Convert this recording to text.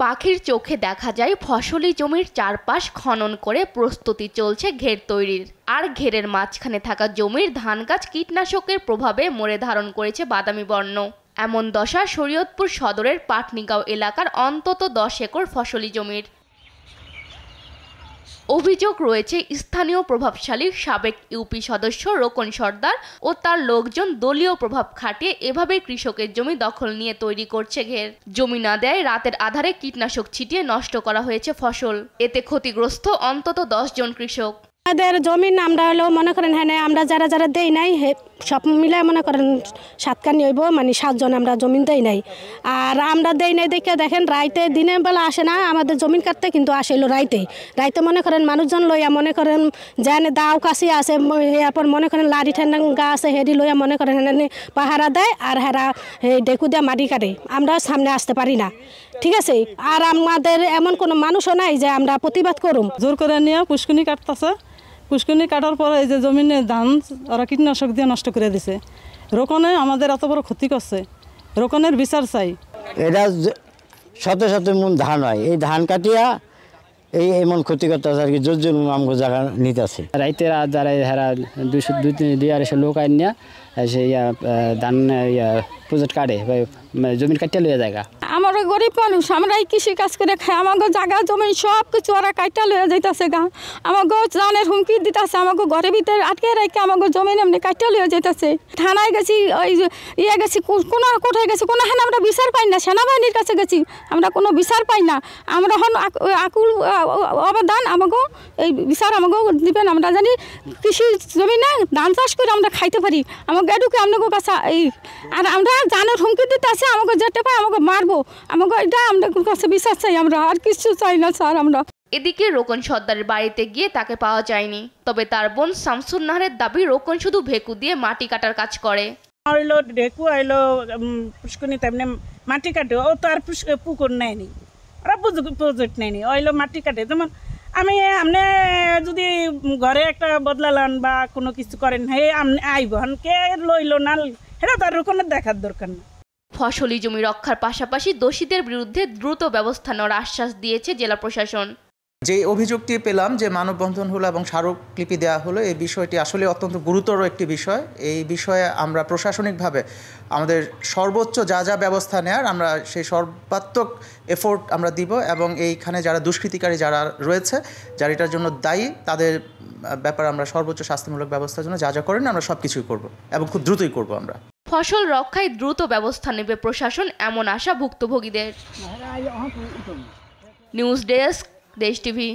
পাখির চোখে দেখা যায় ফসলি জমির চারপাশ খনন করে প্রস্তুতি চলছে ঘের তৈরির। আর ঘেরের মাঝখানে থাকা জমির ধান গাছ কীটনাশকের প্রভাবে মরে ধারণ করেছে বাদামি বর্ণ। এমন দশা শরীয়তপুর সদরের পাটনিগাঁও এলাকার অন্তত 10 একর ফসলি জমির। অভিযোগ রয়েছে স্থানীয় প্রভাবশালী সাবেক ইউপি সদস্য রোকন সর্দার ও তার লোকজন দলীয় প্রভাব খাটিয়ে এভাবে কৃষকের জমি দখল নিয়ে তৈরি করছে ঘের। জমি না দেয় রাতের আধারে কীটনাশক ছিটিয়ে নষ্ট করা হয়েছে ফসল। এতে ক্ষতিগ্রস্ত অন্তত 10 জন কৃষক। আমাদের জমিন আমরা হলো মনে করেন হ্যাঁ আমরা যারা যারা দেই নাই সব মিলে মনে করেন 7 কানি হইব, মানে 7 জন আমরা জমিন দেই নাই। আর আমরা দেই নাই দেখে দেখেন রাইতে দিনের বেলা আসে না আমাদের জমিন কাটতে, কিন্তু আসলো রাইতে মনে করেন মানুষজন লইয়া মনে করেন জানে দাও কাশি আছে, এরপর মনে করেন লাড়ি ঠেঙ্গা আছে হেডি লইয়া মনে করেন পাহারা দেয় আর হেরা ডেকু দিয়ে মাটি কাটে। আমরা সামনে আসতে পারি না, ঠিক আছে। আর আমাদের এমন কোনো মানুষও নাই যে আমরা প্রতিবাদ করুম। জোর করে নিয়ে পুষ্কুনি কাটতেছে, পুষ্কুনি কাটার পরে এই যে জমিনে ধান ওরা কীটনাশক দিয়ে নষ্ট করে দিছে। রোকনে আমাদের এত বড় ক্ষতি করছে, রোকনের বিচার চাই। এটা শত শত মন ধান হয়, এই ধান কাটিয়া এই এমন ক্ষতি করতেছে আর কি, জোর আমগো জায়গা নিতেছে। রাইতে রাত যারা হেরা 200-250 লোক আইন নিয়ে সে ধান প্রজেক্ট কাটে জমির কাটিয়ে লইয়া জায়গা। আমরা গরিব মানুষ, আমরা এই কৃষি কাজ করে খাই, আমাকে জায়গা জমি সব কিছু ওরা কাইটা লইয়া যাইতেছে গা। আমাকে জানের হুমকি দিতেছে, আমাকে ঘরের ভিতরে আটকে রেখে আমাকে জমি এমনি কাইটা লইয়া যাইতেছে। থানায় গেছি, ওই গেছি, কোনো কোথায় গেছি, কোনো হ্যাঁ আমরা বিচার পাই না। সেনাবাহিনীর কাছে গেছি, আমরা কোনো বিচার পাই না। আমরা হন আকুল অবদান, আমাকে এই বিচার আমাকে দিবেন। আমরা জানি কৃষি জমি না ধান চাষ করে আমরা খাইতে পারি, আমাকে এটুকু আপনাকে কাছে এই। আর আমরা জানের হুমকি দিতে আছে, আমাকে যেতে পাই আমাকে মারবো, আমাকে এটা আমাদের কাছে বিশ্বাস চাই, আমরা আর কিছু চাই না স্যার। আমরা এদিকে রোকন সর্দারের বাড়িতে গিয়ে তাকে পাওয়া যায়নি, তবে তার বোন শামসুন নাহারের দাবি রোকন শুধু ভেকু দিয়ে মাটি কাটার কাজ করে। আইলো ঢেকু আইলো পুষ্কুনি তেমনি মাটি কাটে, ও তো আর পুকুর নেয়নি, ওরা প্রজেক্ট নেয়নি, ওইলো মাটি কাটে। যেমন আমি আপনি যদি ঘরে একটা বদলালান বা কোনো কিছু করেন, হে আপনি আইবন কে লইলো না, এটা তার রোকনের দেখার দরকার না। ফসলি জমি রক্ষার পাশাপাশি দোষীদের বিরুদ্ধে দ্রুত ব্যবস্থা নেওয়ার আশ্বাস দিয়েছে জেলা প্রশাসন। যে অভিযোগটি পেলাম যে মানববন্ধন হলো এবং স্মারকলিপি দেওয়া হলো, এই বিষয়টি আসলে অত্যন্ত গুরুতর একটি বিষয়। এই বিষয়ে আমরা প্রশাসনিকভাবে আমাদের সর্বোচ্চ যা ব্যবস্থা নেওয়ার আমরা সেই সর্বাত্মক এফোর্ট আমরা দিব, এবং এইখানে যারা দুষ্কৃতিকারী যারা রয়েছে, যারা এটার জন্য দায়ী, তাদের ব্যাপারে আমরা সর্বোচ্চ শাস্তিমূলক ব্যবস্থার জন্য যা করেন আমরা সব কিছুই করবো এবং খুব দ্রুতই করব। আমরা ফসল রক্ষায় দ্রুত ব্যবস্থা নেবে প্রশাসন, এমন আশা ভুক্তভোগীদের। নিউজ ডেস্ক, দেশ টিভি।